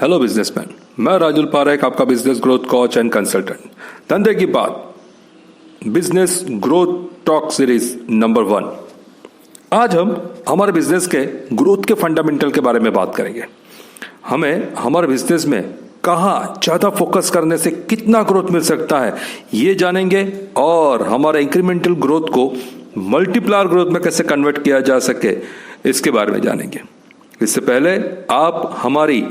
Hello businessman, मैं राजुल पारेख, आपका business growth coach and consultant. धंधे की बात, business growth talk series number 1। आज हम हमारे बिजनेस के ग्रोथ के फंडामेंटल के बारे में बात करेंगे। हमें हमारे बिजनेस में कहाँ ज़्यादा फोकस करने से कितना ग्रोथ मिल सकता है ये जानेंगे, और हमारे इंक्रीमेंटल ग्रोथ को मल्टीप्लायर ग्रोथ में कैसे कन्वर्ट किया जा सके इसके बारे में जानेंगे। इससे पहले आप हमारी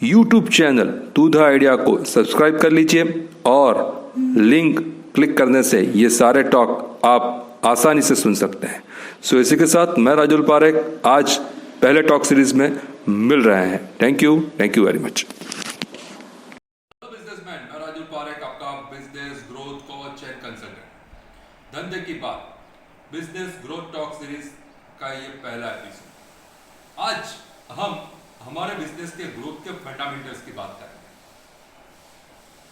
YouTube channel to the idea को सब्सक्राइब कर लीजिए, और लिंक क्लिक करने से ये सारे टॉक आप आसानी से सुन सकते हैं। सो इसी के साथ मैं राजुल पारेख आज पहले टॉक सीरीज में मिल रहे हैं। Thank you very much. Hello businessman, मैं राजुल पारेख, आपका business growth coach and consultant. धंधे की बात, बिजनेस ग्रोथ टॉक सीरीज का ये पहला एपिसोड। आज हम हमारे बिजनेस के ग्रोथ के फंडामेंटल्स की बात करेंगे।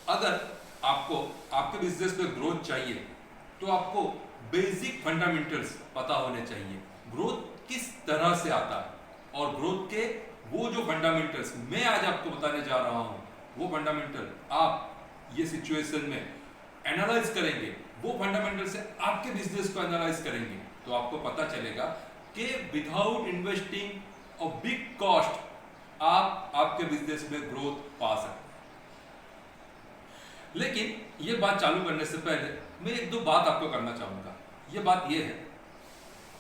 अगर आपको आपके बिजनेस में ग्रोथ चाहिए तो आपको बेसिक फंडामेंटल्स पता होने चाहिए। ग्रोथ किस तरह से आता है और ग्रोथ के वो जो फंडामेंटल्स मैं आज आपको बताने जा रहा हूं, वो फंडामेंटल आप ये सिचुएशन में एनालाइज करेंगे, वो फंडामेंटल से आपके बिजनेस को एनालाइज करेंगे तो आपको पता चलेगा कि विदाउट इन्वेस्टिंग और बिग कॉस्ट आप आपके बिजनेस में ग्रोथ पा सकते हैं। लेकिन यह बात चालू करने से पहले मैं एक दो बात आपको करना चाहूंगा। यह बात यह है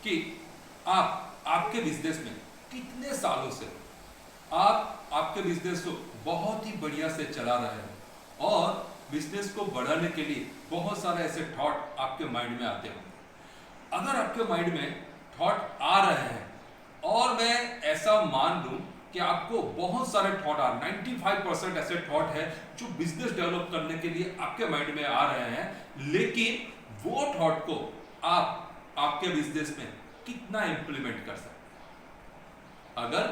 कि आप आपके बिजनेस में कितने सालों से आप आपके बिजनेस को बहुत ही बढ़िया से चला रहे हो, और बिजनेस को बढ़ाने के लिए बहुत सारे ऐसे थॉट आपके माइंड में आते होंगे। अगर आपके माइंड में थॉट आ रहे हैं और मैं ऐसा मान लूं कि आपको बहुत सारे थॉट 95% ऐसे थॉट है जो बिजनेस डेवलप करने के लिए आपके माइंड में आ रहे हैं, लेकिन वो थॉट को आप आपके बिजनेस में कितना इंप्लीमेंट कर सकते हैं। अगर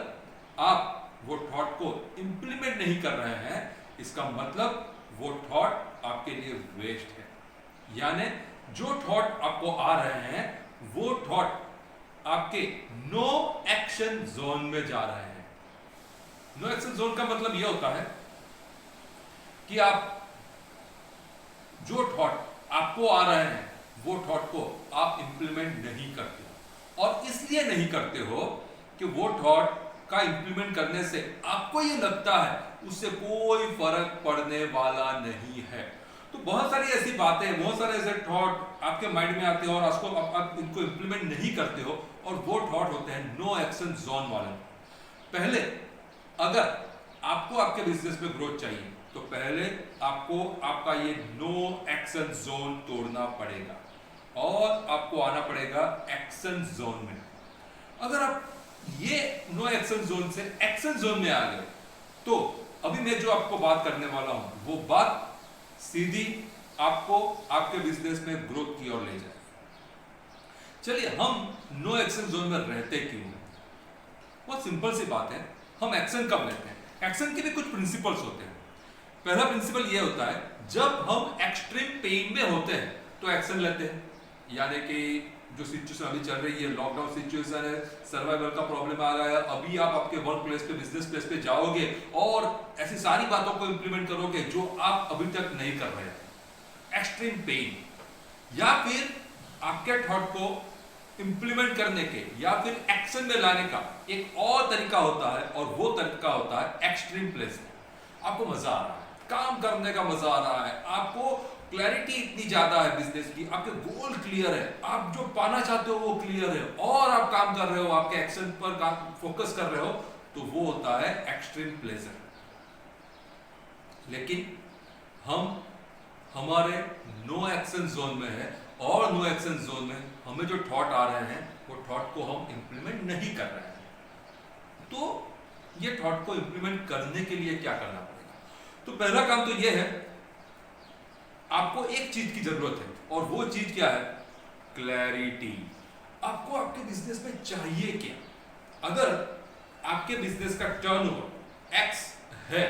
आप वो थॉट को इंप्लीमेंट नहीं कर रहे हैं, इसका मतलब वो थॉट आपके लिए वेस्ट है। यानी जो थॉट आपको आ रहे हैं वो थॉट आपके नो एक्शन जोन में जा रहे हैं। नो एक्शन जोन का मतलब यह होता है कि आप जो थॉट आपको आ रहे हैं वो थॉट को आप इंप्लीमेंट नहीं करते हो, और इसलिए नहीं करते हो कि वो थॉट का इंप्लीमेंट करने से आपको ये लगता है उससे कोई फर्क पड़ने वाला नहीं है। तो बहुत सारी ऐसी बातें, बहुत सारे ऐसे थॉट आपके माइंड में आते हैं और आप इनको इंप्लीमेंट नहीं करते हो, और वो थॉट होते हैं नो एक्शन जोन वाले। पहले अगर आपको आपके बिजनेस में ग्रोथ चाहिए तो पहले आपको आपका ये नो एक्शन जोन तोड़ना पड़ेगा और आपको आना पड़ेगा एक्शन जोन में। अगर आप ये नो एक्शन जोन से एक्शन जोन में आ गए तो अभी मैं जो आपको बात करने वाला हूं वो बात सीधी आपको आपके बिजनेस में ग्रोथ की ओर ले जाएगी। चलिए, हम नो एक्शन जोन में रहते क्यों हैं? बहुत सिंपल सी बात है, हम एक्शन कब लेते हैं? एक्शन के भी कुछ प्रिंसिपल्स होते हैं। पहला प्रिंसिपल यह होता है, जब हम एक्सट्रीम पेन में होते हैं तो एक्शन लेते हैं। यानी कि जो सिचुएशन अभी चल रही है, लॉकडाउन सिचुएशन है, सर्वाइवल का प्रॉब्लम आ रहा है, अभी आप आपके वर्क प्लेस पे, बिजनेस प्लेस पे जाओगे और ऐसी सारी बातों को इंप्लीमेंट करोगे जो आप अभी तक नहीं कर रहे हैं। एक्सट्रीम पेन, या फिर आपके थॉट को इंप्लीमेंट करने के या फिर एक्शन में लाने का एक और तरीका होता है, और वो तरीका होता है एक्सट्रीम प्लेस में। आपको मजा आ रहा है, काम करने का मजा आ रहा है, आपको क्लैरिटी इतनी ज्यादा है बिजनेस की, आपके गोल क्लियर है, आप जो पाना चाहते हो वो क्लियर है, और आप काम कर रहे हो, आपके एक्शन पर फोकस कर रहे हो, तो वो होता है एक्सट्रीम प्लेजर। लेकिन हम हमारे नो एक्शन जोन में है, और नो एक्शन जोन में हमें जो थॉट आ रहे हैं वो थॉट को हम इंप्लीमेंट नहीं कर रहे हैं। तो ये थॉट को इंप्लीमेंट करने के लिए क्या करना पड़ेगा? तो पहला काम तो ये है, आपको एक चीज की जरूरत है, और वो चीज क्या है? क्लैरिटी। आपको आपके बिजनेस में चाहिए क्या? अगर आपके बिजनेस का टर्नओवर एक्स है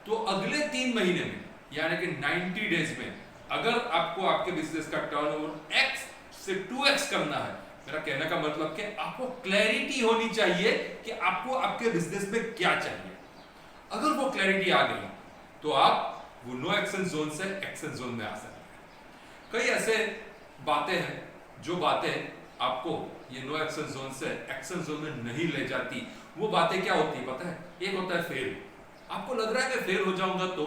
तो अगले 3 महीने में, यानी कि 90 डेज में, अगर आपको आपके बिजनेस का टर्नओवर एक्स से 2x करना है, मेरा कहने का मतलब कि आपको क्लैरिटी होनी चाहिए कि आपको आपके बिजनेस में क्या चाहिए। अगर वो क्लैरिटी आ गई तो आप वो नो एक्शन जोन से एक्शन जोन में आ सकते हैं। कई ऐसे बातें हैं जो बातें आपको ये नो एक्शन जोन से एक्शन जोन में नहीं ले जाती। वो बातें क्या होती है पता है? एक होता है फेल। आपको लग रहा है मैं फेल हो जाऊंगा तो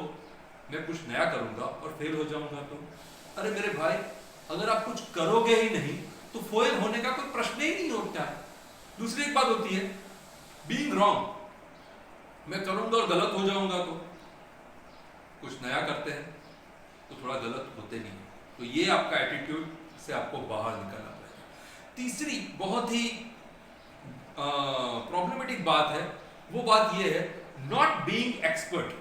मैं कुछ नया करूंगा और फेल हो जाऊंगा तो, अरे मेरे भाई अगर आप कुछ करोगे ही नहीं तो फेल होने का कोई प्रश्न ही नहीं उठता है। दूसरी एक बात होती है बीइंग रॉन्ग, मैं करूंगा और गलत हो जाऊंगा तो, कुछ नया करते हैं तो थोड़ा गलत होते नहीं। तो ये आपका एटीट्यूड से आपको बाहर निकलना पड़ेगा। तीसरी बहुत ही प्रॉब्लमेटिक बात है, वो बात ये है नॉट बीइंग एक्सपर्ट।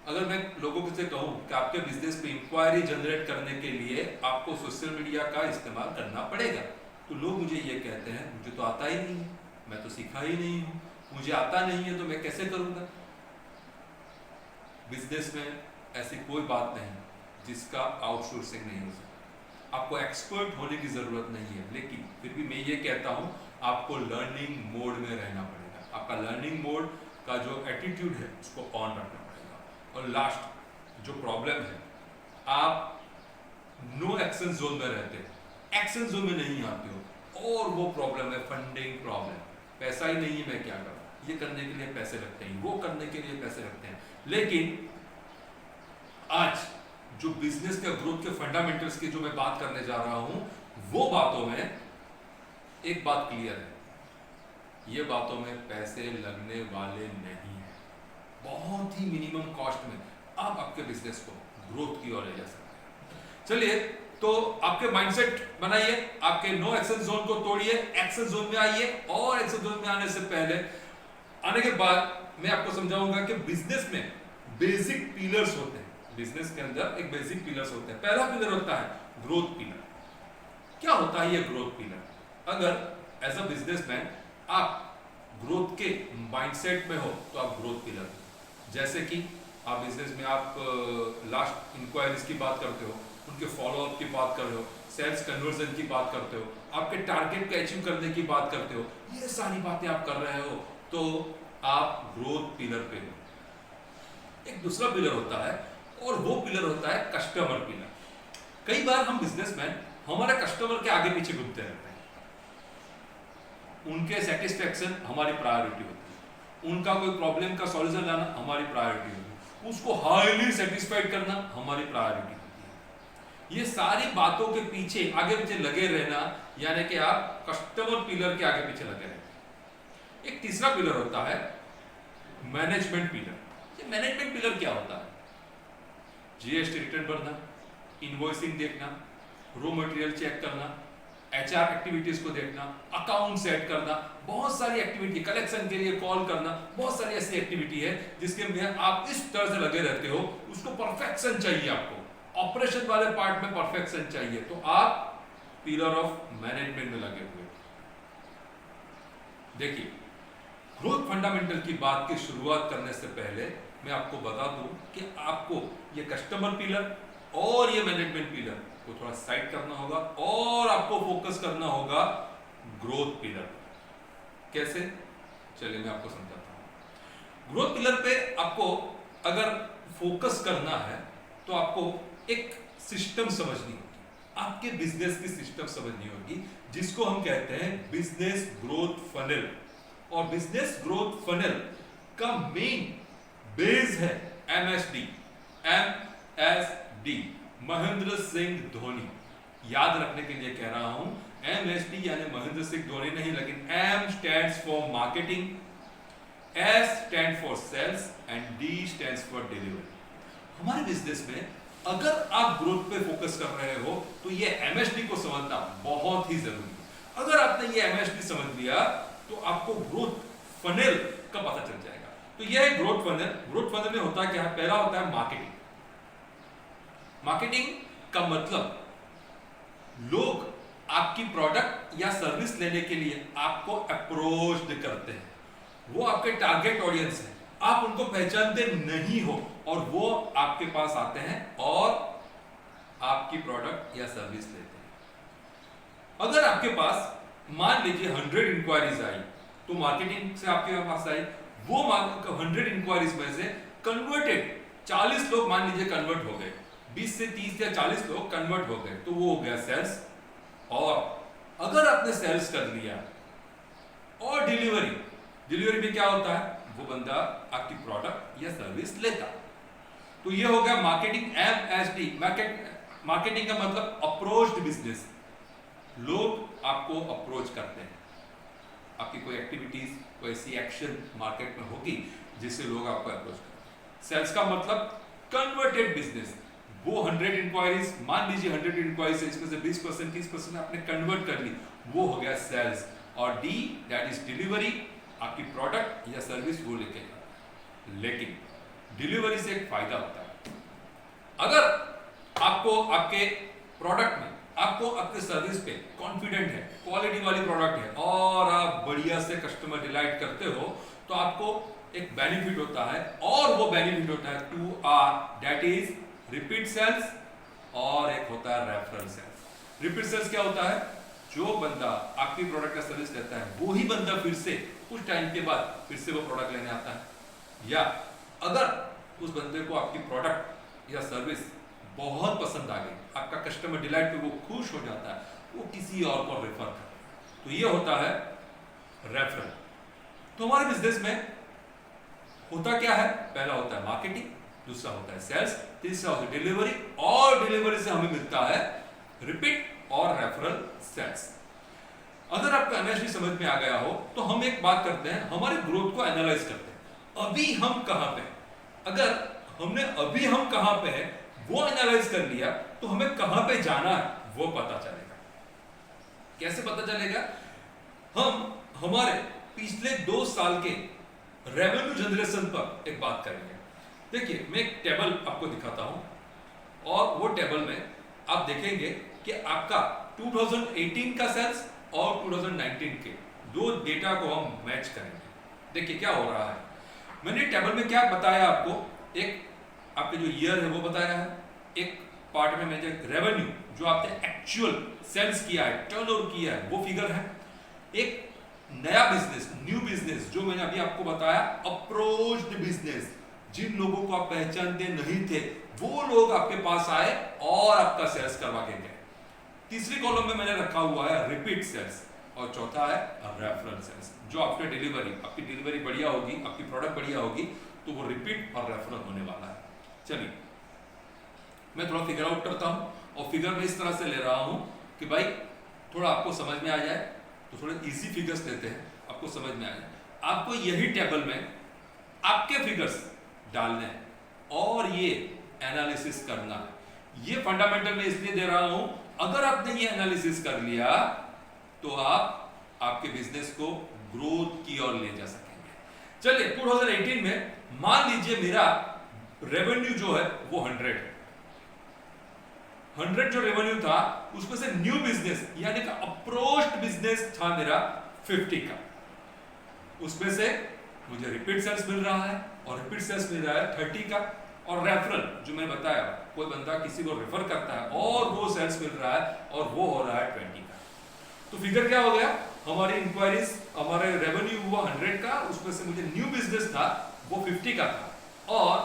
अगर मैं लोगों से कहूं कि आपके बिजनेस में इंक्वायरी जनरेट करने के लिए आपको सोशल मीडिया का इस्तेमाल करना पड़ेगा, तो लोग मुझे ये कहते हैं मुझे तो आता ही नहीं है, मैं तो सीखा ही नहीं हूं, मुझे आता नहीं है तो मैं कैसे करूंगा। बिजनेस में ऐसी कोई बात नहीं जिसका आउटसोर्सिंग नहीं हो सकता। आपको एक्सपर्ट होने की जरूरत नहीं है, लेकिन फिर भी मैं ये कहता हूं आपको लर्निंग मोड में रहना पड़ेगा। आपका लर्निंग मोड का जो एटीट्यूड है उसको ऑन रखना पड़ेगा। और लास्ट जो प्रॉब्लम है, आप नो एक्शन जोन में रहते हो, एक्शन जोन में नहीं आते हो, और वो प्रॉब्लम है फंडिंग प्रॉब्लम। पैसा ही नहीं है, मैं क्या करूं? ये करने के लिए पैसे लगते हैं, वो करने के लिए पैसे लगते हैं। लेकिन आज जो बिजनेस के ग्रोथ के फंडामेंटल्स की जो मैं बात करने जा रहा हूं, वो बातों में एक बात क्लियर है, ये बातों में पैसे लगने वाले नहीं है। बहुत ही मिनिमम कॉस्ट में आप आपके बिजनेस को ग्रोथ की ओर ले जा सकते हैं। चलिए, तो आपके माइंडसेट बनाइए, आपके नो एक्शन जोन को तोड़िए, एक्शन जोन में आइए। और एक्शन जोन में आने से पहले, आने के बाद मैं आपको समझाऊंगा कि बिजनेस में बेसिक पिलर्स होते हैं। बिजनेस के अंदर एक बेसिक पिलर्स होते हैं। पहला पिलर होता है ग्रोथ पिलर। क्या होता है ये ग्रोथ पिलर? अगर एज अ बिजनेसमैन आप ग्रोथ के माइंडसेट में हो तो आप ग्रोथ पिलर, जैसे कि आप बिजनेस में आप लास्ट इंक्वायरीज की बात करते हो, उनके फॉलोअप की बात कर रहे हो, सेल्स कन्वर्जन की बात करते हो, आपके टारगेट को अचीव करने की बात करते हो, ये सारी बातें आप कर रहे हो तो आप ग्रोथ पिलर पे हो। एक दूसरा पिलर होता है और वो पिलर होता है कस्टमर पिलर। कई बार हम बिजनेसमैन हमारे कस्टमर के आगे पीछे घूमते रहते हैं, उनके सेटिस्फेक्शन हमारी प्रायोरिटी होती है, उनका कोई प्रॉब्लम का सॉल्यूशन लाना हमारी प्रायोरिटी होती है, उसको हाईली सेटिस्फाइड करना हमारी प्रायोरिटी होती है। ये सारी बातों के पीछे आगे पीछे लगे रहना, यानी कि आप कस्टमर पिलर के आगे पीछे लगे रहते। एक तीसरा पिलर होता है मैनेजमेंट पिलर। ये मैनेजमेंट पिलर क्या होता है? जीएसटी रिटर्न भरना, इनवॉइसिंग देखना, रॉ मटेरियल चेक करना, एचआर एक्टिविटीज को देखना, अकाउंट सेट करना, बहुत सारी एक्टिविटी, कलेक्शन के लिए कॉल करना, बहुत सारी ऐसी एक्टिविटी है जिसके में आप इस तरह से लगे रहते हो, उसको परफेक्शन चाहिए। आपको ऑपरेशन वाले पार्ट में परफेक्शन चाहिए, तो आप पिलर ऑफ मैनेजमेंट में लगे हुए। देखिए, ग्रोथ फंडामेंटल की बात की शुरुआत करने से पहले मैं आपको बता दूं कि आपको ये कस्टमर पिलर और ये मैनेजमेंट पिलर को थोड़ा साइड करना होगा और आपको फोकस करना होगा ग्रोथ पिलर। कैसे? चलिए मैं आपको समझाता हूं। ग्रोथ पिलर पे आपको अगर फोकस करना है तो आपको एक सिस्टम समझनी होगी, आपके बिजनेस की सिस्टम समझनी होगी, जिसको हम कहते हैं बिजनेस ग्रोथ फनल। और बिजनेस ग्रोथ फनल का मेन बेस है MSD, MSD, महेंद्र सिंह धोनी। याद रखने के लिए कह रहा हूं, MSD यानी महेंद्र सिंह धोनी नहीं, लेकिन M stands for marketing, S stands for sales and D stands for delivery। हमारे बिजनेस में अगर आप ग्रोथ पे फोकस कर रहे हो तो ये MSD को समझना बहुत ही जरूरी है। अगर आपने ये MSD समझ लिया तो आपको ग्रोथ फनल का पता चल जाएगा। तो यह है ग्रोथ फनल। ग्रोथ फनल में होता क्या है? पहला होता है मार्केटिंग। मार्केटिंग का मतलब लोग आपकी प्रोडक्ट या सर्विस लेने के लिए आपको अप्रोच करते हैं, वो आपके टारगेट ऑडियंस है, आप उनको पहचानते नहीं हो और वो आपके पास आते हैं और आपकी प्रोडक्ट या सर्विस लेते हैं। अगर आपके पास मान लीजिए 100 इंक्वायरीज आई तो मार्केटिंग से आपके पास आई, वो 100 इंक्वायरीज में से कन्वर्टेड 40 लोग मान लीजिए कन्वर्ट हो गए, 20 से 30 या 40 लोग कन्वर्ट हो गए, तो वो हो गया सेल्स। और अगर आपने सेल्स कर लिया और डिलीवरी में क्या होता है, वो बंदा आपकी प्रोडक्ट या सर्विस लेता, तो ये हो गया मार्केटिंग। MSD मार्केटिंग का मतलब अप्रोच्ड बिजनेस, लोग आपको अप्रोच करते हैं, आपकी कोई एक्टिविटीज, कोई ऐसी एक्शन मार्केट में होगी जिससे लोग आपको अप्रोच करते हैं। सेल्स का मतलब कन्वर्टेड बिजनेस, वो 100 इंक्वायरीज, मान लीजिए 100 इंक्वायरीज इसमें से 20% 30% आपने कन्वर्ट कर ली, वो हो गया सेल्स। और D दैट इज डिलीवरी, आपकी प्रोडक्ट या सर्विस वो लेके जाता। लेकिन डिलीवरी से एक फायदा होता है, अगर आपको आपके प्रोडक्ट में, आपको आपके सर्विस पे कॉन्फिडेंट है, क्वालिटी वाली प्रोडक्ट है और आप बढ़िया से कस्टमर डिलाइट करते हो, तो आपको एक बेनिफिट होता है, और वो बेनिफिट होता है 2R that is repeat sales, और एक होता है रेफरल सेल्स। रिपीट सेल्स क्या होता है, जो बंदा आपकी प्रोडक्ट का सर्विस लेता है वो ही बंदा फिर से कुछ टाइम के बाद फिर से वो प्रोडक्ट लेने आता है, या अगर उस बंदे को आपकी प्रोडक्ट या सर्विस बहुत पसंद आ गई, आपका कस्टमर डिलाइट पे वो खुश हो जाता है, वो किसी और को रेफर करता है, तो ये होता है रेफरल। तो हमारे बिजनेस में होता क्या है, पहला होता है मार्केटिंग, दूसरा होता है सेल्स, तीसरा होता है डिलीवरी, और डिलीवरी से हमें मिलता है रिपीट और रेफरल सेल्स। अगर आपको MSD समझ में आ गया हो तो हम एक बात करते हैं, हमारे ग्रोथ को एनालाइज करते हैं, अभी हम कहां पे। अगर हमने अभी हम कहां पे है वो एनालाइज कर लिया, तो हमें कहां पे जाना है वो पता चलेगा। कैसे पता चलेगा, हम हमारे पिछले 2 साल के रेवेन्यू जनरेशन पर एक बात करेंगे। देखिए, मैं एक टेबल आपको दिखाता हूं, और वो टेबल में आप देखेंगे कि आपका 2018 का सेल्स और 2019 के दो डेटा को हम मैच करेंगे। देखिए क्या हो रहा है, मैंने टेबल में क्या बताया आपको, एक आपके जो ईयर है वो बताया है, एक पार्ट में मैंने रेवेन्यू जो आपने एक्चुअल सेल्स किया है, टर्नओवर किया है, वो फिगर है। एक नया बिजनेस, न्यू बिजनेस, जो मैंने अभी आपको बताया अप्रोच्ड बिजनेस, जिन लोगों को आप पहचानते नहीं थे वो लोग आपके पास आए और आपका सेल्स करवा के गए। तीसरी कॉलम में मैंने रखा हुआ है रिपीट सेल्स, और चौथा है रेफरल सेल्स। जो आपके डिलीवरी, आपकी डिलीवरी बढ़िया होगी, आपकी प्रोडक्ट बढ़िया होगी, तो वो रिपीट और रेफरल होने वाला है। चलिए मैं थोड़ा फिगर आउट करता हूं, और फिगर में इस तरह से ले रहा हूं कि भाई थोड़ा आपको समझ में आ जाए, तो थोड़े इजी फिगर्स लेते हैं, आपको समझ में आ जाए। आपको यही टेबल में आपके फिगर्स डालने हैं और ये एनालिसिस करना है। ये फंडामेंटल में इसलिए दे रहा हूं, अगर आपने ये एनालिसिस कर लिया तो आप आपके बिजनेस को ग्रोथ की ओर ले जा सकेंगे। चलिए 2018 में मान लीजिए मेरा रेवेन्यू जो है वो 100 है। 100 जो रेवेन्यू था उसमें से न्यू बिजनेस यानी कि अप्रोच्ड बिजनेस था मेरा 50 का, उसमें से मुझे रिपीट सेल्स मिल रहा है, और रिपीट सेल्स मिल रहा है 30 का, और रेफरल जो मैंने बताया कोई बंदा किसी को रेफर करता है और वो सेल्स मिल रहा है, और वो हो रहा है 20 का। तो फिगर क्या हो गया, हमारी इंक्वायरीज, हमारे रेवेन्यू हुआ 100 का, उसमें से मुझे न्यू बिजनेस था वो 50 का था, और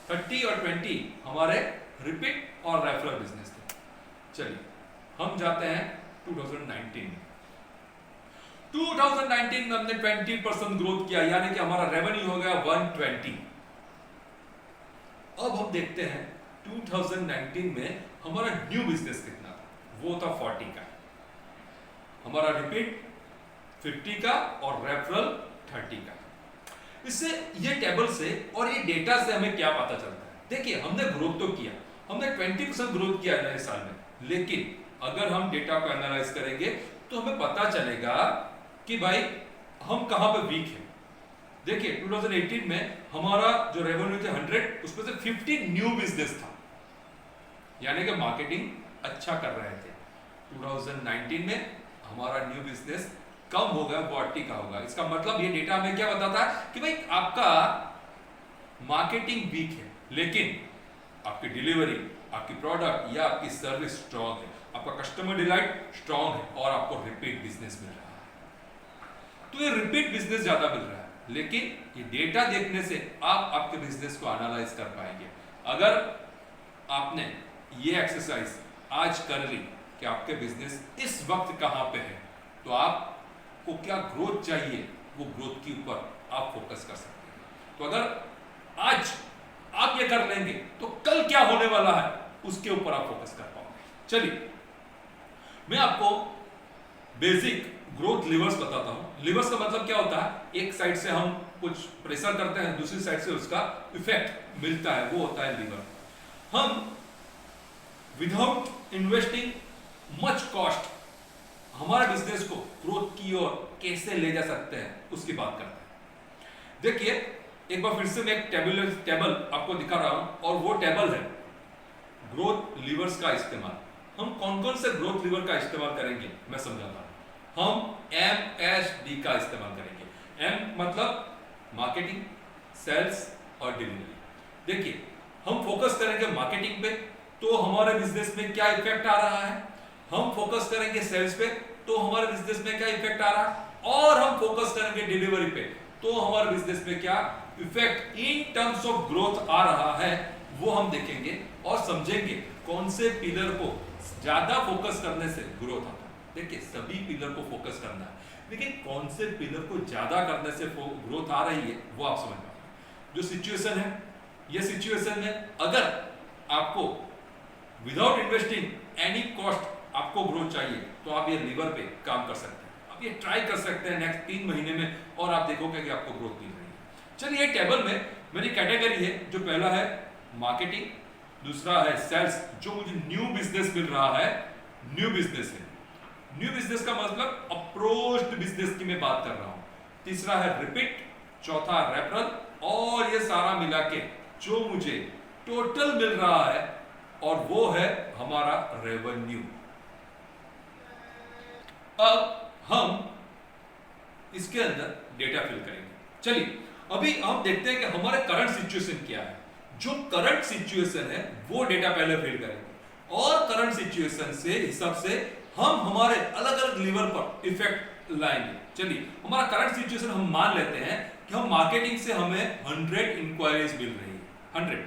30 और 20 हमारे रिपीट और रेफरल बिजनेस थे। चलिए हम जाते हैं 2019 में। 2019 में हमने 20% ग्रोथ किया, यानी कि हमारा रेवेन्यू हो गया 120। अब हम देखते हैं 2019 में हमारा न्यू बिजनेस कितना था, वो था 40 का, हमारा रिपीट 50 का, और रेफरल 30 का। इससे ये टेबल से और ये डेटा से हमें क्या पता चलता है, देखिए हमने ग्रोथ तो किया, हमने 20% ग्रोथ किया नए साल में, लेकिन अगर हम डेटा को एनालाइज करेंगे तो हमें पता चलेगा कि भाई हम कहां पे वीक हैं। देखिए 2018 में हमारा जो रेवेन्यू थे 100, उसमें से 50 न्यू बिजनेस था, यानी कि मार्केटिंग अच्छा कर रहे थे। 2019 में हमारा न्यू बिजनेस कम हो गया, 40 का होगा। इसका मतलब ये डेटा हमें क्या बताता है कि भाई आपका मार्केटिंग वीक है, लेकिन आपकी डिलीवरी, आपकी प्रोडक्ट या आपकी सर्विस स्ट्रांग है, आपका कस्टमर डिलाइट स्ट्रांग है, और आपको रिपीट बिजनेस मिल रहा है। तो ये रिपीट बिजनेस ज्यादा मिल रहा है, लेकिन ये डेटा देखने से आप आपके बिजनेस को एनालाइज कर पाएंगे। अगर आपने ये एक्सरसाइज आज कर ली कि आपके बिजनेस इस वक्त कहां पे है, तो आपको क्या ग्रोथ चाहिए, वो ग्रोथ के ऊपर आप फोकस कर सकते हैं। तो अगर आज आप ये कर लेंगे तो कल क्या होने वाला है उसके ऊपर आप फोकस कर पाओगे। चलिए मैं आपको बेसिक ग्रोथ लिवर्स बताता हूं। लिवर्स का मतलब क्या होता है, एक साइड से हम कुछ प्रेशर करते हैं, दूसरी साइड से उसका इफेक्ट मिलता है, वो होता है लिवर। हम विदाउट इन्वेस्टिंग मच कॉस्ट हमारे बिजनेस को ग्रोथ की ओर कैसे ले जा सकते हैं उसकी बात करते हैं। देखिए एक बार फिर से मैं एक टेबल आपको दिखा रहा हूं, और वो टेबल है ग्रोथ लिवर्स का इस्तेमाल। हम कौन कौन से ग्रोथ लिवर का इस्तेमाल करेंगे मैं समझाता हूं। हम MSD का इस्तेमाल करेंगे। M मतलब मार्केटिंग, सेल्स और डिलीवरी। देखिए हम फोकस करेंगे मार्केटिंग पे, तो हमारे बिजनेस में क्या इफेक्ट आ रहा है। हम फोकस करेंगे सेल्स पे, तो हमारे बिजनेस में क्या इफेक्ट आ रहा है। और हम फोकस करेंगे डिलीवरी पे, तो हमारे बिजनेस में क्या effect in terms of growth आ रहा है, वो हम देखेंगे और समझेंगे कौन से पिलर को ज्यादा फोकस करने से ग्रोथ आता है। देखिए सभी पिलर को फोकस करना है, लेकिन कौन से पिलर को ज्यादा करने से ग्रोथ आ रही है वो आप समझ पाएंगे। जो सिचुएशन है, ये सिचुएशन में अगर आपको विदाउट इन्वेस्टिंग एनी कॉस्ट आपको ग्रोथ चाहिए, तो आप ये लीवर पे काम कर सकते हैं। आप ये ट्राई कर सकते हैं नेक्स्ट 3 महीने में, और आप देखोगे कि आपको ग्रोथ मिल रही है। चलिए टेबल में मेरी कैटेगरी है, जो पहला है मार्केटिंग, दूसरा है सेल्स, जो मुझे न्यू बिजनेस मिल रहा है, न्यू बिजनेस है। न्यू बिजनेस का मतलब अप्रोच्ड बिजनेस की मैं बात कर रहा हूं। तीसरा है रिपीट, चौथा रेफरल, और ये सारा मिला के जो मुझे टोटल मिल रहा है, और वो है हमारा रेवेन्यू। अब हम इसके अंदर डेटा फिल करेंगे। चलिए अभी हम देखते हैं कि हमारे करंट सिचुएशन क्या है। जो करंट सिचुएशन है वो डेटा पहले फिल करेंगे, और करंट सिचुएशन से हिसाब से हम हमारे अलग अलग लीवर पर इफेक्ट लाएंगे। चलिए हमारा करंट सिचुएशन हम मान लेते हैं कि हम मार्केटिंग से हमें 100 इंक्वायरीज मिल रही है, 100,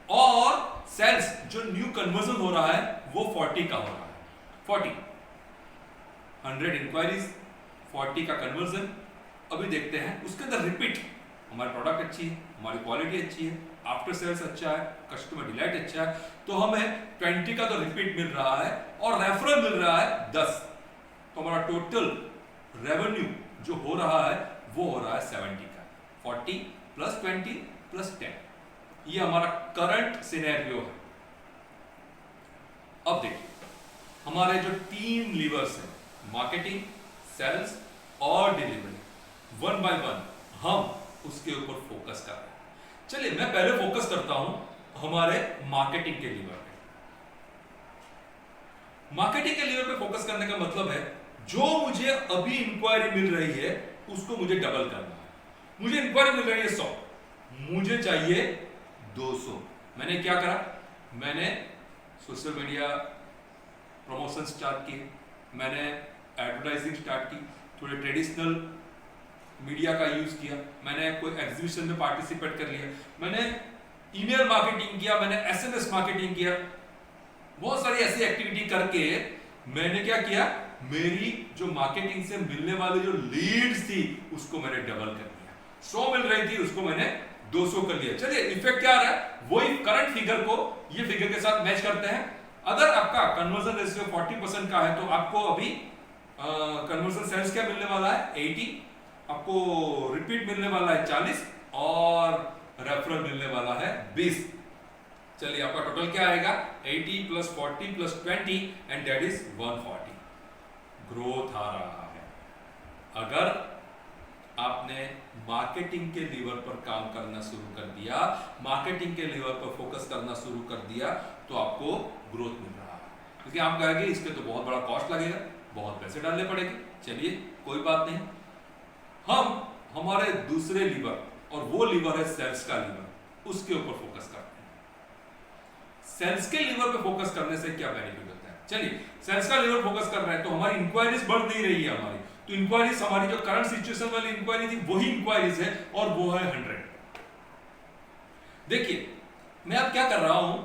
और सेल्स जो न्यू कन्वर्जन हो रहा है वो 40 का हो रहा है। 40, 100 इंक्वायरीज, 40 का कन्वर्जन। अभी देखते हैं उसके अंदर रिपीट, हमारी प्रोडक्ट अच्छी है, हमारी क्वालिटी अच्छी है, आफ्टर सेल्स अच्छा है, कस्टमर डिलाइट अच्छा है, तो हमें 20 का तो रिपीट मिल रहा है, और रेफरल मिल रहा है 10। तो हमारा टोटल रेवेन्यू जो हो रहा है वो हो रहा है 70 का। 40 + 20 + 10, ये हमारा करंट सिनेरियो है। अब देखिए हमारे जो 3 लीवर्स हैं, मार्केटिंग, सेल्स और डिलीवरी, 1 बाय 1 हम उसके ऊपर फोकस कर रहे हैं। चलिए मैं पहले फोकस करता हूं हमारे मार्केटिंग के लीवर पे। मार्केटिंग के लीवर पे फोकस करने का मतलब है जो मुझे अभी इंक्वायरी मिल रही है उसको मुझे डबल करना है। मुझे इंक्वायरी मिल रही है 100, मुझे चाहिए 200। मैंने क्या करा, मैंने सोशल मीडिया प्रमोशन स्टार्ट किए, मैंने एडवर्टाइजिंग स्टार्ट की, थोड़े ट्रेडिशनल मीडिया का यूज किया, मैंने कोई एग्जीबिशन में पार्टिसिपेट कर लिया, मैंने ईमेल मार्केटिंग किया, मैंने SMS मार्केटिंग किया, बहुत सारी ऐसी एक्टिविटी करके मैंने क्या किया, मेरी जो मार्केटिंग से मिलने वाली जो लीड्स थी उसको मैंने डबल कर दिया। 100 मिल रही थी उसको मैंने 200 कर लिया। चलिए इफेक्ट क्या आ रहा है, वही करंट फिगर को ये फिगर के साथ मैच करते हैं। अगर आपका कन्वर्जन रेशियो 40% का है तो आपको अभी कन्वर्जन सेल्स क्या मिलने वाला है 80, आपको रिपीट मिलने वाला है 40, और रेफरल मिलने वाला है 20। चलिए आपका टोटल क्या आएगा, 80 + 40 + 20 एंड दैट इज 140। ग्रोथ आ रहा है। अगर आपने मार्केटिंग के लीवर पर काम करना शुरू कर दिया, मार्केटिंग के लीवर पर फोकस करना शुरू कर दिया, तो आपको ग्रोथ मिल रहा है। क्योंकि आप कहेंगे इसके तो बहुत बड़ा कॉस्ट लगेगा, बहुत पैसे डालने पड़ेंगे। चलिए कोई बात नहीं, हम हमारे दूसरे लीवर, और वो लीवर है सेल्स का लीवर, उसके ऊपर फोकस करते हैं। सेल्स के लीवर पे फोकस करने से क्या बेनिफिट होता है। चलिए सेल्स का लीवर फोकस कर रहे हैं तो हमारी इंक्वायरीज बढ़ नहीं रही है हमारी, तो इंक्वायरीज हमारी जो करंट सिचुएशन वाली इंक्वायरी थी वही इंक्वायरीज है और वो है 100। देखिए मैं अब क्या कर रहा हूं,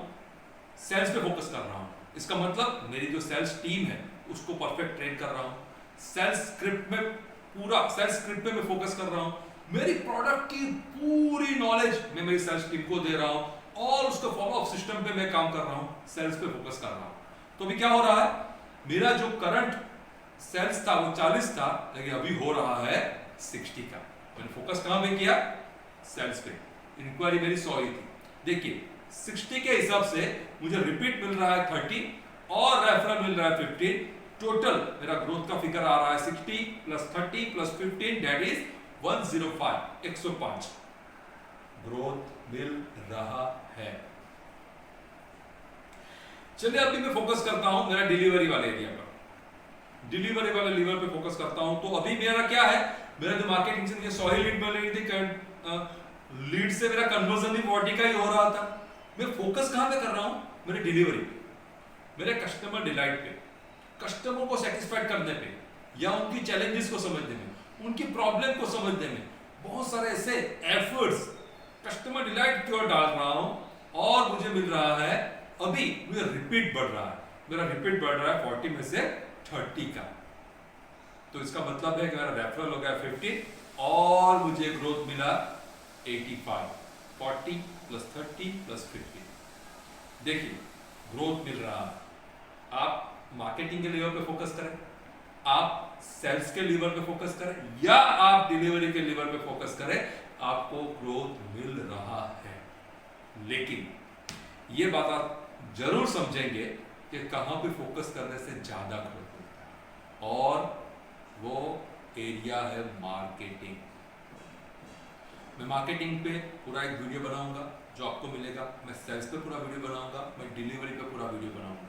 सेल्स पे फोकस कर रहा हूं। इसका मतलब मेरी जो सेल्स टीम है उसको परफेक्ट ट्रेन कर रहा हूं, सेल्स स्क्रिप्ट पे मैं फोकस कर रहा हूं, मेरी प्रोडक्ट की पूरी नॉलेज मैं मेरी सेल्स टीम को दे रहा हूं और उसके फॉलो अप सिस्टम पे मैं काम कर रहा हूं, सेल्स पे फोकस कर रहा हूं। तो अभी क्या हो रहा है, मेरा जो करंट सेल्स था वो 40 था, लेकिन अभी हो रहा है 60 का। मैंने फोकस कहां पे किया, सेल्स पे। इंक्वायरी मेरी 100 ही थी। देखिए 60 के हिसाब से मुझे रिपीट मिल रहा है 30 और रेफरल मिल रहा है 15। टोटल मेरा ग्रोथ का फिगर आ रहा है 60 plus 30 plus 15 that is 105, 105 growth मिल रहा है। चलिए अभी मैं फोकस करता हूं मेरा डिलीवरी वाले एरिया पर, डिलीवरी वाले लीवर पे फोकस करता हूं। तो अभी मेरा क्या है, मेरा जो मार्केटिंग से मुझे 100 ही लीड मिल रही थी, लीड से मेरा कन्वर्जन भी 40 का ही हो रहा था। मैं फोकस कहां पे कर रहा हूं, मेरे डिलीवरी पे, मेरे कस्टमर डिलाइट पे, कस्टमर को सेटिस्फाइड करने पे, या उनकी चैलेंजेस को समझने में, उनकी प्रॉब्लम को समझने में बहुत सारे ऐसे एफर्ट्स कस्टमर डिलाइट की ओर डाल रहा हूं और मुझे मिल रहा है, अभी मुझे रिपीट बढ़ रहा है, मेरा रिपीट बढ़ रहा है 40 में से 30 का। तो इसका मतलब है कि मेरा रेफरल हो गया 15 और मुझे ग्रोथ मिला 85, 40 प्लस 30 प्लस 15। देखिए ग्रोथ मिल रहा है। आप मार्केटिंग के लेवल पे फोकस करें, आप सेल्स के लेवल पे फोकस करें, या आप डिलीवरी के लेवल पे फोकस करें, आपको ग्रोथ मिल रहा है। लेकिन ये बात आप जरूर समझेंगे कि कहां पे फोकस करने से ज्यादा ग्रोथ मिलता है, और वो एरिया है मार्केटिंग। मैं मार्केटिंग पे पूरा एक वीडियो बनाऊंगा जो आपको मिलेगा, मैं सेल्स पे पूरा वीडियो बनाऊंगा, मैं डिलीवरी पे पूरा वीडियो बनाऊंगा।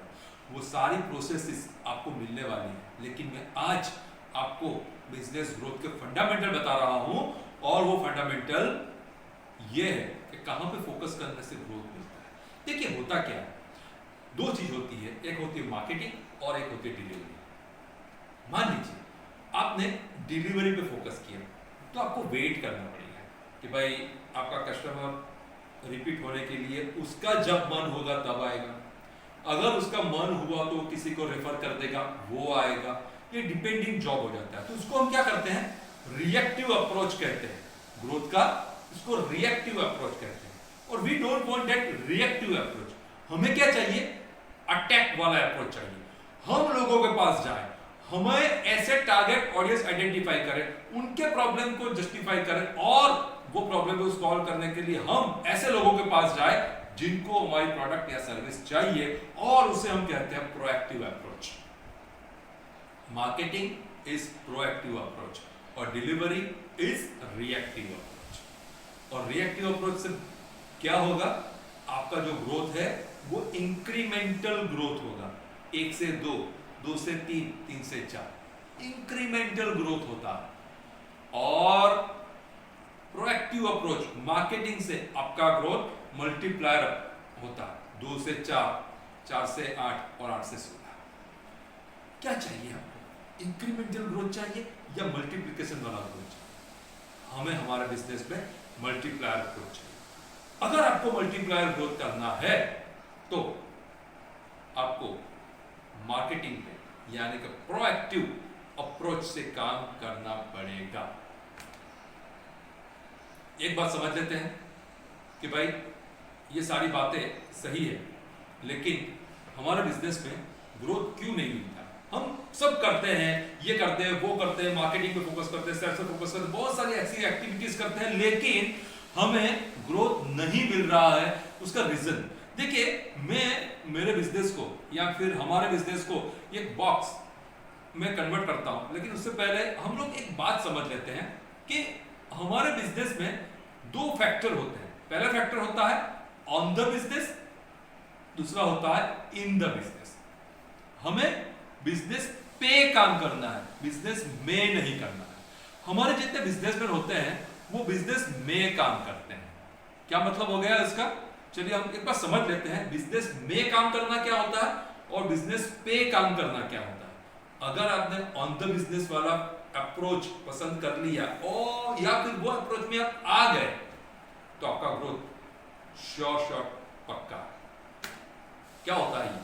वो सारी प्रोसेसेस आपको मिलने वाली है, लेकिन मैं आज आपको बिजनेस ग्रोथ के फंडामेंटल बता रहा हूं, और वो फंडामेंटल ये है कि कहां पे फोकस करने से ग्रोथ मिलता है। देखिए होता क्या है, दो चीज होती है, एक होती है मार्केटिंग और एक होती है डिलीवरी। मान लीजिए आपने डिलीवरी पे फोकस किया तो आपको वेट करना पड़ेगा कि भाई आपका कस्टमर रिपीट होने के लिए उसका जब मन होगा तब आएगा, अगर उसका मन हुआ तो किसी को रेफर कर देगा, वो आएगा। ये डिपेंडिंग जॉब हो जाता है। तो उसको हम क्या करते हैं, रिएक्टिव अप्रोच कहते हैं ग्रोथ का, इसको रिएक्टिव अप्रोच कहते हैं। और we don't want that reactive approach. हमें क्या चाहिए, अटैक वाला अप्रोच चाहिए। हम लोगों के पास जाए, हमें ऐसे टारगेट ऑडियंस आइडेंटिफाई करें, उनके प्रॉब्लम को जस्टिफाई करें, और वो प्रॉब्लम को सॉल्व करने के लिए हम ऐसे लोगों के पास जाए जिनको हमारी प्रोडक्ट या सर्विस चाहिए, और उसे हम कहते हैं proactive approach. Marketing is proactive approach और डिलीवरी इज रिएक्टिव अप्रोच। और रिएक्टिव अप्रोच से क्या होगा, आपका जो ग्रोथ है वो इंक्रीमेंटल ग्रोथ होगा। 1 से 2, 2 से 3, 3 से 4 इंक्रीमेंटल ग्रोथ होता है। और प्रोएक्टिव अप्रोच मार्केटिंग से आपका ग्रोथ मल्टीप्लायर होता है, 2 से 4, 4 से 8 और 8 से 16। क्या चाहिए आपको, इंक्रीमेंटल ग्रोथ चाहिए या मल्टीप्लिकेशन वाला ग्रोथ चाहिए? हमें हमारे बिजनेस में मल्टीप्लायर ग्रोथ चाहिए। अगर आपको मल्टीप्लायर ग्रोथ करना है तो आपको मार्केटिंग पे यानी कि प्रोएक्टिव अप्रोच से काम करना पड़ेगा। एक बात समझ लेते हैं कि भाई ये सारी बातें सही है, लेकिन हमारे बिजनेस में ग्रोथ क्यों नहीं मिलता? हम सब करते हैं, ये करते हैं, वो करते हैं, मार्केटिंग पे फोकस करते हैं, सेल्स पे फोकस करते हैं, बहुत सारी ऐसी एक्टिविटीज करते हैं, लेकिन हमें ग्रोथ नहीं मिल रहा है। उसका रीजन देखिए, मैं मेरे बिजनेस को या फिर हमारे बिजनेस को एक बॉक्स में कन्वर्ट करता हूं, लेकिन उससे पहले हम लोग एक बात समझ लेते हैं कि हमारे बिजनेस में 2 फैक्टर होते हैं। पहला फैक्टर होता है ऑन द बिजनेस, दूसरा होता है इन द बिजनेस। हमें बिजनेस पे काम करना है, बिजनेस में नहीं करना है। हमारे जितने बिजनेसमैन होते हैं वो बिजनेस में काम करते हैं। क्या मतलब हो गया इसका? चलिए हम एक बार समझ लेते हैं, बिजनेस में काम करना क्या होता है और बिजनेस पे काम करना क्या होता है। अगर आपने ऑन द बिजनेस वाला अप्रोच पसंद कर लिया और या फिर वो अप्रोच में आप आ गए तो आपका ग्रोथ श्योर पक्का है। क्या होता है ये?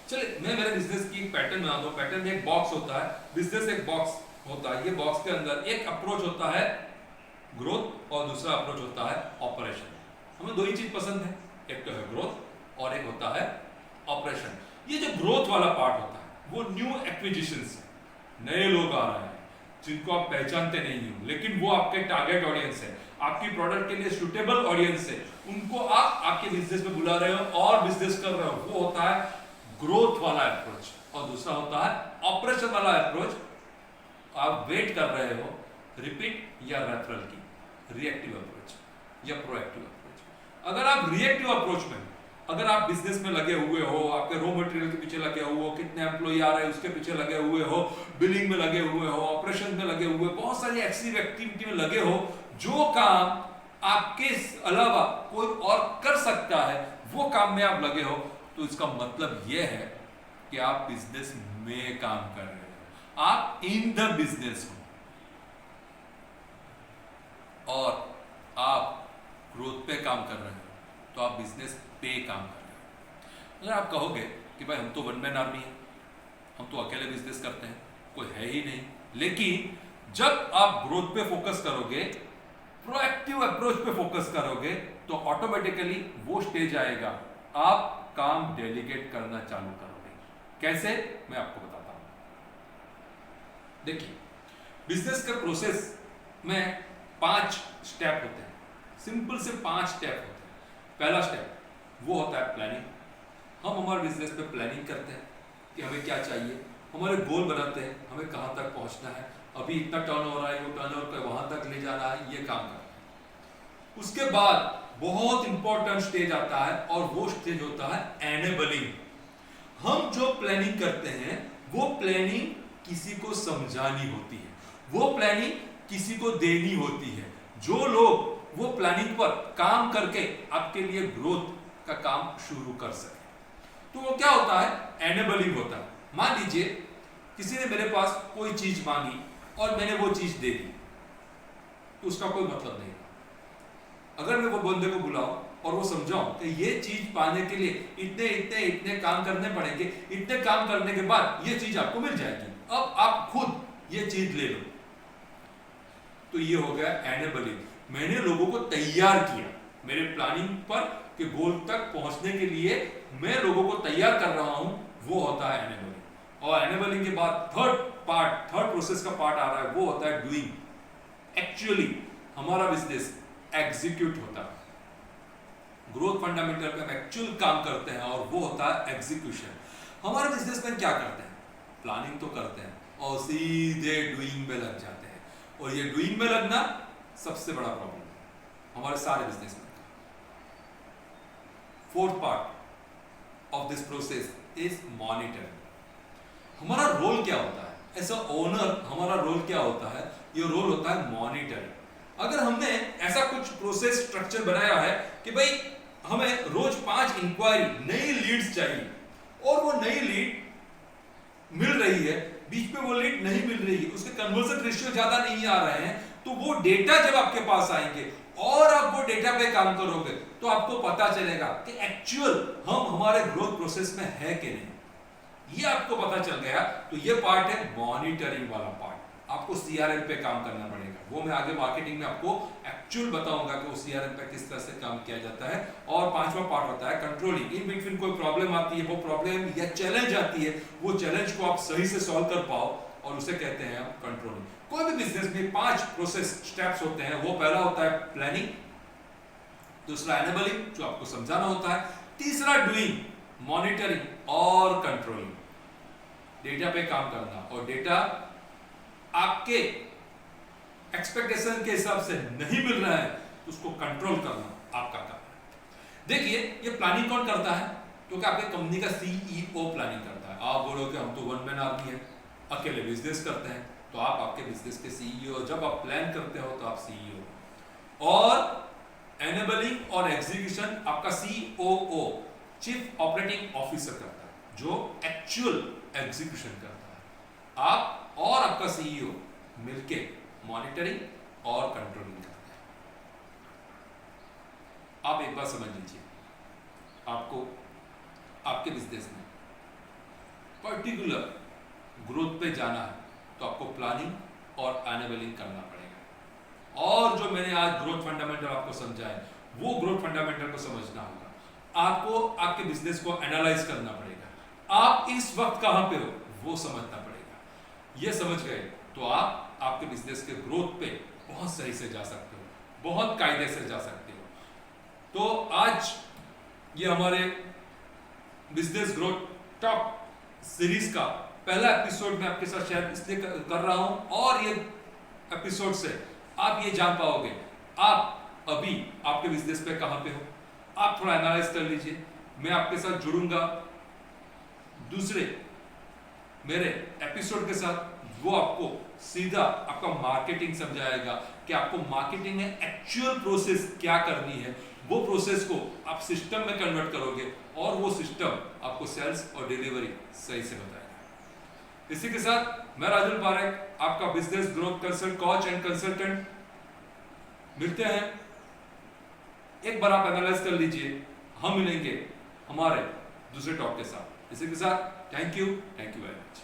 चलिए मैं मेरे बिजनेस की पैटर्न बना दो। पैटर्न में एक बॉक्स होता है, बिजनेस एक बॉक्स होता है। ये बॉक्स के अंदर एक अप्रोच होता है ग्रोथ और दूसरा अप्रोच होता है ऑपरेशन। हमें दो ही चीज पसंद है, एक तो है ग्रोथ और एक होता है ऑपरेशन। ये जो ग्रोथ वाला पार्ट होता है वो न्यू एक्विजिशंस है, नए लोग आ रहे हैं जिनको आप पहचानते नहीं हो, लेकिन वो आपके टारगेट ऑडियंस है, आपकी प्रोडक्ट के लिए सुटेबल ऑडियंस है, उनको आप आपके बिजनेस में बुला रहे हो और बिजनेस कर रहे हो। वो होता है ग्रोथ वाला अप्रोच। और दूसरा होता है ऑपरेशन वाला अप्रोच। आप वेट कर रहे हो रिपीट या रेफरल की, रिएक्टिव अप्रोच या प्रोएक्टिव अप्रोच। अगर आप रिएक्टिव अप्रोच में, अगर आप बिजनेस में लगे हुए हो, आपके रॉ मटेरियल के पीछे लगे हुए हो, कितने एम्प्लॉय आ रहे हैं उसके पीछे लगे हुए हो, बिलिंग में लगे हुए हो, ऑपरेशन में लगे हुए, बहुत सारी एक्टिविटी में लगे हो, जो काम आपके अलावा कोई और कर सकता है वो काम में आप लगे हो, तो इसका मतलब यह है कि आप बिजनेस में काम कर रहे हो, आप इन द बिजनेस हो। और आप ग्रोथ पे काम कर रहे हो तो आप बिजनेस पे काम कर रहे हो। अगर आप कहोगे कि भाई हम तो वन मैन आर्मी है, हम तो अकेले बिजनेस करते हैं, कोई है ही नहीं, लेकिन जब आप ग्रोथ पे फोकस करोगे, प्रोएक्टिव अप्रोच पे फोकस करोगे, तो ऑटोमेटिकली वो स्टेज आएगा, आप काम डेलीगेट करना चालू करोगे। कैसे? मैं आपको बताता हूं। देखिए, बिजनेस के प्रोसेस में 5 स्टेप होते हैं, सिंपल से 5 स्टेप होते हैं। पहला स्टेप वो होता है प्लानिंग। हम हमारे बिजनेस में प्लानिंग करते हैं कि हमें क्या चाहिए, हमारे गोल बनाते हैं, हमें कहां तक पहुंचना है, अभी इतना टर्न हो रहा है, वो टर्न ओवर वहां तक ले जाना है, ये काम करते हैं। उसके बाद बहुत इंपॉर्टेंट स्टेज आता है और वो स्टेज होता है एनेबलिंग। हम जो प्लानिंग करते हैं वो प्लानिंग किसी को समझानी होती है, वो प्लानिंग किसी को देनी होती है, जो लोग वो प्लानिंग पर काम करके आपके लिए ग्रोथ का काम शुरू कर सके। तो वो क्या होता है? एनेबलिंग होता है। मान लीजिए किसी ने मेरे पास कोई चीज मांगी और मैंने वो चीज दे दी, तो उसका कोई मतलब नहीं। अगर मैं वो बंदे को बुलाऊं और वो समझाऊं कि ये चीज पाने के लिए इतने इतने इतने काम करने पड़ेंगे, इतने काम करने के बाद ये चीज आपको मिल जाएगी, अब आप खुद ये चीज ले लो, तो ये हो गया एनेबलिंग। मैंने लोगों को तैयार किया मेरे प्लानिंग पर कि गोल तक पहुंचने के लिए मैं लोगों को तैयार कर रहा हूं, वो होता है एनेबलिंग। और एनेबलिंग के बाद थर्ड प्रोसेस का पार्ट आ रहा है, वो होता है डूइंग। एक्चुअली हमारा बिजनेस एग्जीक्यूट होता है। ग्रोथ फंडामेंटल पे हम एक्चुअल काम करते हैं और वो होता है एग्जीक्यूशन। हमारे बिजनेसमैन क्या करते हैं? प्लानिंग तो करते हैं और सीधे डूइंग में लग जाते हैं, और ये डूइंग में लगना सबसे बड़ा प्रॉब्लम है हमारे सारे बिजनेसमैन का। Fourth part of this process is monitoring. हमारा रोल क्या होता है एज अ ओनर? हमारा रोल क्या होता है? ये रोल होता है मॉनिटरिंग। अगर हमने ऐसा कुछ प्रोसेस स्ट्रक्चर बनाया है कि भाई हमें रोज 5 इंक्वायरी, नई लीड्स चाहिए, और वो नई लीड मिल रही है, बीच में वो लीड नहीं मिल रही है, उसके कन्वर्जन रेशियो ज्यादा नहीं आ रहे हैं, तो वो डेटा जब आपके पास आएंगे और आप वो डेटा पे काम करोगे तो आपको पता चलेगा कि एक्चुअल हम हमारे ग्रोथ प्रोसेस में है कि नहीं। ये आपको पता चल गया तो ये पार्ट है मॉनिटरिंग वाला पार्ट। आपको सीआरएम पे काम करना पड़ेगा, वो मैं आगे मार्केटिंग में आपको एक्चुअल बताऊंगा कि वो सीआरएम पे किस तरह से काम किया जाता है। और 5वां पार्ट होता है कंट्रोलिंग। इन बिटवीन कोई प्रॉब्लम आती है, वो प्रॉब्लम या चैलेंज आती है, वो चैलेंज को आप सही से सॉल्व कर पाओ, और उसे कहते हैं आप कंट्रोलिंग। कोई भी बिजनेस में 5 प्रोसेस स्टेप्स होते हैं। वो पहला होता है प्लानिंग, दूसरा एनेबलिंग जो आपको समझाना होता है, तीसरा डूइंग, मॉनिटरिंग और कंट्रोलिंग, डेटा पे काम करना, और डेटा आपके एक्सपेक्टेशन के हिसाब से नहीं मिल रहा है तो उसको कंट्रोल करना आपका काम है। देखिए ये प्लानिंग कौन करता है? क्योंकि आपके कंपनी का सीईओ प्लानिंग करता है। आप बोलोगे हम तो वन मैन आर्मी है, अकेले बिजनेस करते हैं, तो आप आपके बिजनेस के सीईओ। जब आप प्लान करते हो तो आप सीईओ। और एनेबलिंग और एग्जीक्यूशन आपका सीओओ, चीफ ऑपरेटिंग ऑफिसर करता है, जो एक्चुअल एग्जीक्यूशन करता है। आप और आपका सीईओ मिलके मॉनिटरिंग और कंट्रोलिंग करते हैं। आप एक बात समझ लीजिए, आपको आपके बिजनेस में पर्टिकुलर ग्रोथ पे जाना है तो आपको प्लानिंग और एनेबलिंग करना पड़ेगा। और जो मैंने आज ग्रोथ फंडामेंटल आपको समझाया, वो ग्रोथ फंडामेंटल को समझना होगा। आपको आपके बिजनेस को एनालाइज करना पड़ेगा। आप इस वक्त कहां पे हो वो समझना पड़ेगा। ये समझ गए तो आप आपके बिजनेस के ग्रोथ पे बहुत सही से जा सकते हो, बहुत कायदे से जा सकते हो। तो आज ये हमारे बिजनेस ग्रोथ टॉक सीरीज का पहला एपिसोड मैं आपके साथ शेयर इसलिए कर रहा हूं, और ये एपिसोड से आप ये जान पाओगे आप अभी आपके बिजनेस पे कहां पे हो। आप थोड़ा एनालाइज कर लीजिए। मैं आपके साथ जुड़ूंगा दूसरे मेरे एपिसोड के साथ, वो आपको सीधा आपका मार्केटिंग समझाएगा कि आपको मार्केटिंग में एक्चुअल प्रोसेस क्या करनी है। वो प्रोसेस को आप सिस्टम में कन्वर्ट करोगे और वो सिस्टम आपको सेल्स और डिलीवरी सही से बताएगा। इसी के साथ मैं राजुल पारेख, आपका business growth consult coach and consultant, मिलते हैं। एक बार आप एनालाइज कर लीजिए। हम मिलेंगे हमारे दूसरे टॉक के साथ। इसी के साथ थैंक यू वेरी मच।